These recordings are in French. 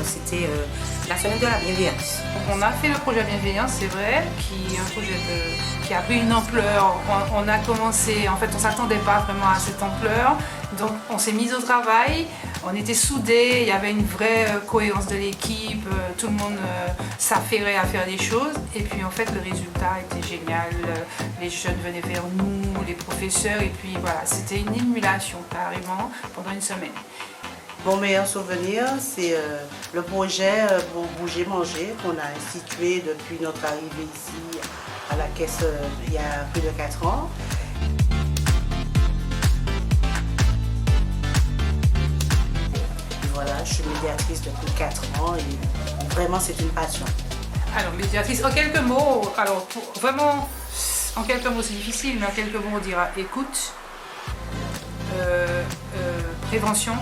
c'était la semaine de la bienveillance. On a fait le projet Bienveillance, c'est vrai, qui est un projet qui a pris une ampleur. On a commencé, en fait, on ne s'attendait pas vraiment à cette ampleur. Donc, on s'est mis au travail, on était soudés, il y avait une vraie cohérence de l'équipe, tout le monde s'affairait à faire des choses. Et puis, en fait, le résultat était génial. Les jeunes venaient vers nous, les professeurs, et puis voilà, c'était une émulation carrément pendant une semaine. Mon meilleur souvenir, c'est le projet Bouger Manger qu'on a institué depuis notre arrivée ici à la caisse il y a plus de 4 ans. Et voilà, je suis médiatrice depuis 4 ans et vraiment c'est une passion. Alors, médiatrice, en quelques mots, vraiment, en quelques mots c'est difficile, mais en quelques mots on dira écoute, prévention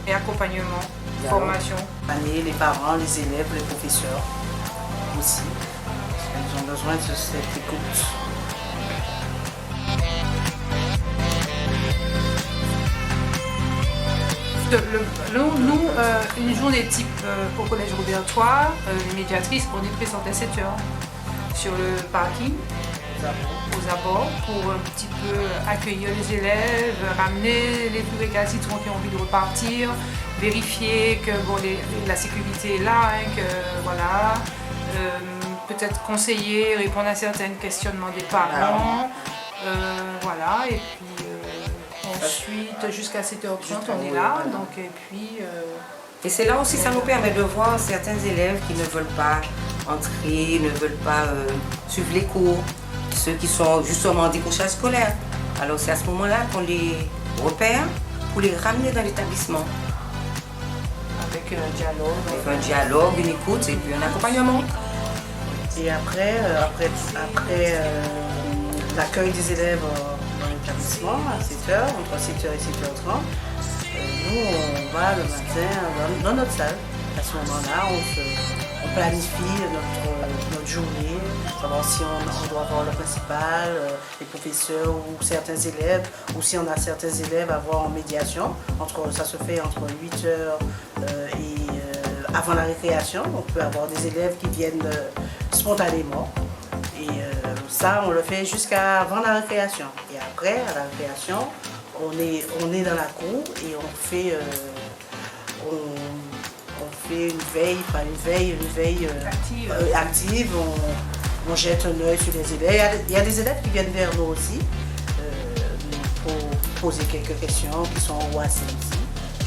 et accompagnement, formation. Les parents, les élèves, les professeurs aussi. Ils ont besoin de cette écoute. Nous, une journée type au collège Robert III, les médiatrices, on est présentes à 7 heures sur le parking, aux abords, pour un petit peu accueillir les élèves, ramener les plus récalcitrants qui ont envie de repartir, vérifier que bon, la sécurité est là, hein, que voilà, peut-être conseiller, répondre à certains questionnements des parents, voilà, et puis ensuite jusqu'à 7h30 on est là, donc et puis. Et c'est là aussi, ça nous permet de voir certains élèves qui ne veulent pas entrer, ne veulent pas suivre les cours, ceux qui sont justement en décrochage scolaire. Alors c'est à ce moment-là qu'on les repère pour les ramener dans l'établissement. Avec un dialogue. Avec un dialogue, une écoute et puis un accompagnement. Et après l'accueil des élèves dans l'établissement à 7h, entre 7h et 7h30, nous on va le matin dans notre salle. À ce moment-là, on planifie notre journée, savoir si on doit voir le principal, les professeurs ou certains élèves, ou si on a certains élèves à voir en médiation. Ça se fait entre 8h et avant la récréation. On peut avoir des élèves qui viennent spontanément. Et ça, on le fait jusqu'à avant la récréation. Et après, à la récréation, on est dans la cour et on fait une veille active. On jette un œil sur les élèves. Il y a des élèves qui viennent vers nous aussi pour poser quelques questions qui sont au ACI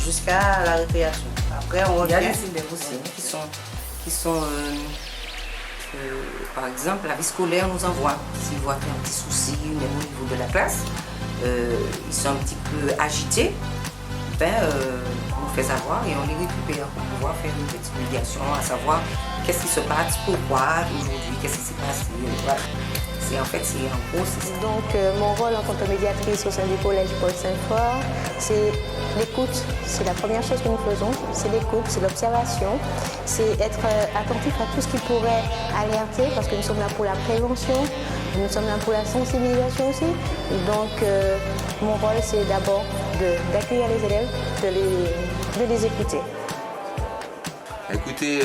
jusqu'à la récréation. Après, on revient. Il y a des élèves aussi qui sont par exemple, la vie scolaire nous envoie. S'ils voient qu'il y a un petit souci même au niveau de la classe, ils sont un petit peu agités, on nous fait savoir et on les récupère pour pouvoir faire une petite médiation, à savoir qu'est-ce qui se passe, pourquoi aujourd'hui, qu'est-ce qui s'est passé. Voilà. En gros, c'est ça. Donc, mon rôle en tant que médiatrice au sein du collège Paul Saint-Fort, c'est l'écoute. C'est la première chose que nous faisons, c'est l'écoute, c'est l'observation, c'est être attentif à tout ce qui pourrait alerter, parce que nous sommes là pour la prévention, nous sommes là pour la sensibilisation aussi. Donc, mon rôle, c'est d'abord d'accueillir les élèves, de les écouter. Écoutez,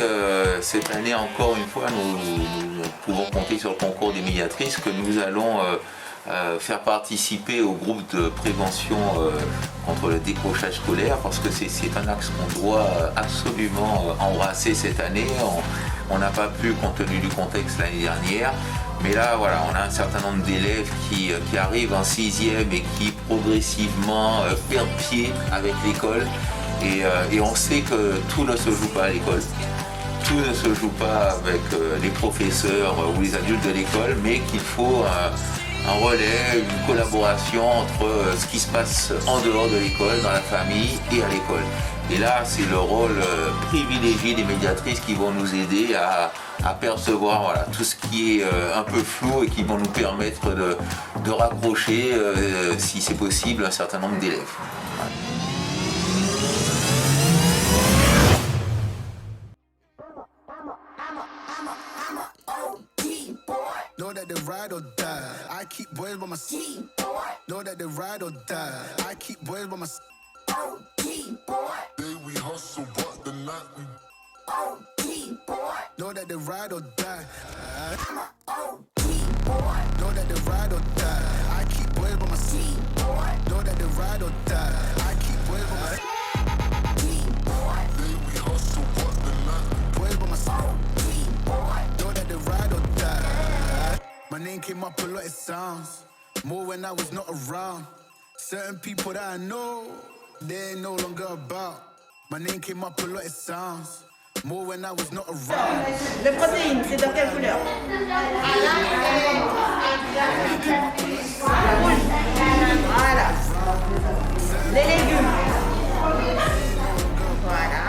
cette année encore une fois, nous pouvons compter sur le concours des médiatrices que nous allons faire participer au groupe de prévention contre le décrochage scolaire, parce que c'est un axe qu'on doit absolument embrasser cette année. On n'a pas pu compte tenu du contexte l'année dernière, mais là voilà, on a un certain nombre d'élèves qui arrivent en 6e et qui progressivement perdent pied avec l'école. Et on sait que tout ne se joue pas à l'école. Tout ne se joue pas avec les professeurs ou les adultes de l'école, mais qu'il faut un relais, une collaboration entre ce qui se passe en dehors de l'école, dans la famille et à l'école. Et là, c'est le rôle privilégié des médiatrices qui vont nous aider à percevoir voilà, tout ce qui est un peu flou et qui vont nous permettre de raccrocher, si c'est possible, un certain nombre d'élèves. Voilà. Know that they ride or die. I keep boys by my side. Know that they ride or die. I keep boys by my side. Day we hustle, but the night we Know that they ride or die. Know that they ride or die. I keep boys by my side. Know that they ride or die. I keep boys by my side. We hustle, what the night. Boys by my side. Know that they ride or die. My name came up a lot, it sounds more when I was not around. Certain people that I know, they ain't no longer about. My name came up a lot, it sounds more when I was not around. Le protéine, c'est dans quelle couleur? Voilà. Les légumes. Voilà.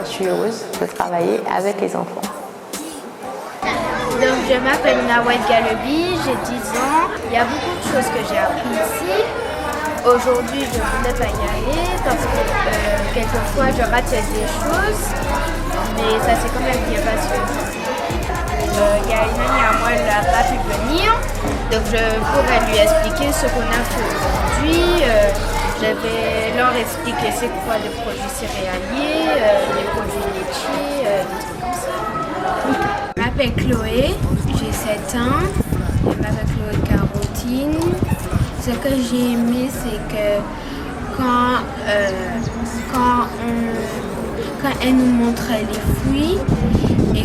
Je suis heureuse de travailler avec les enfants. Donc, je m'appelle Nawad Galebi, j'ai 10 ans. Il y a beaucoup de choses que j'ai appris ici. Aujourd'hui, je voulais pas y aller parce que quelquefois je rate des choses, mais ça s'est quand même bien passé. Il y a une amie à moi, elle n'a pas pu venir, donc je pourrais lui expliquer ce qu'on a fait aujourd'hui. Je vais leur expliquer c'est quoi les produits céréaliers, les produits laitiers, des trucs comme ça. Je m'appelle Chloé, j'ai 7 ans, je m'appelle Chloé Carotine. Ce que j'ai aimé, c'est que quand elle nous montrait les fruits et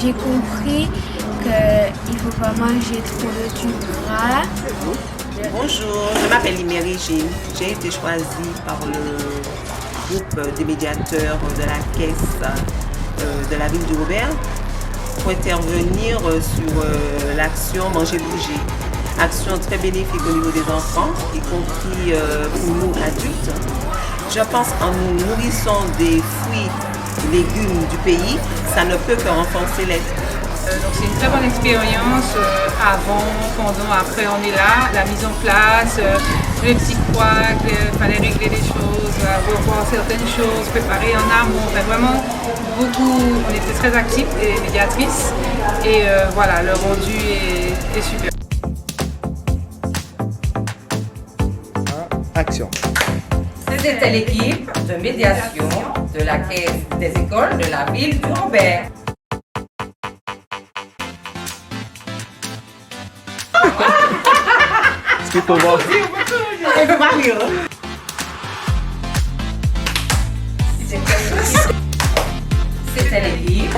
j'ai compris qu'il ne faut pas manger trop de sucre gras. Bonjour, je m'appelle Liméry Gilles. J'ai été choisie par le groupe des médiateurs de la caisse de la ville de Robert pour intervenir sur l'action Manger Bouger. Action très bénéfique au niveau des enfants, y compris pour nous adultes. Je pense qu'en nous nourrissant des fruits et légumes du pays, ça ne peut que renforcer l'être. Donc c'est une très bonne expérience, avant, pendant, après on est là, la mise en place, les petits couacs, il fallait régler des choses, revoir certaines choses, préparer en amont, enfin vraiment beaucoup, on était très actifs et médiatrices et voilà, le rendu est super. Action. C'était l'équipe de médiation de la caisse des écoles de la ville du Robert. Ce qu'il faut voir. C'était l'équipe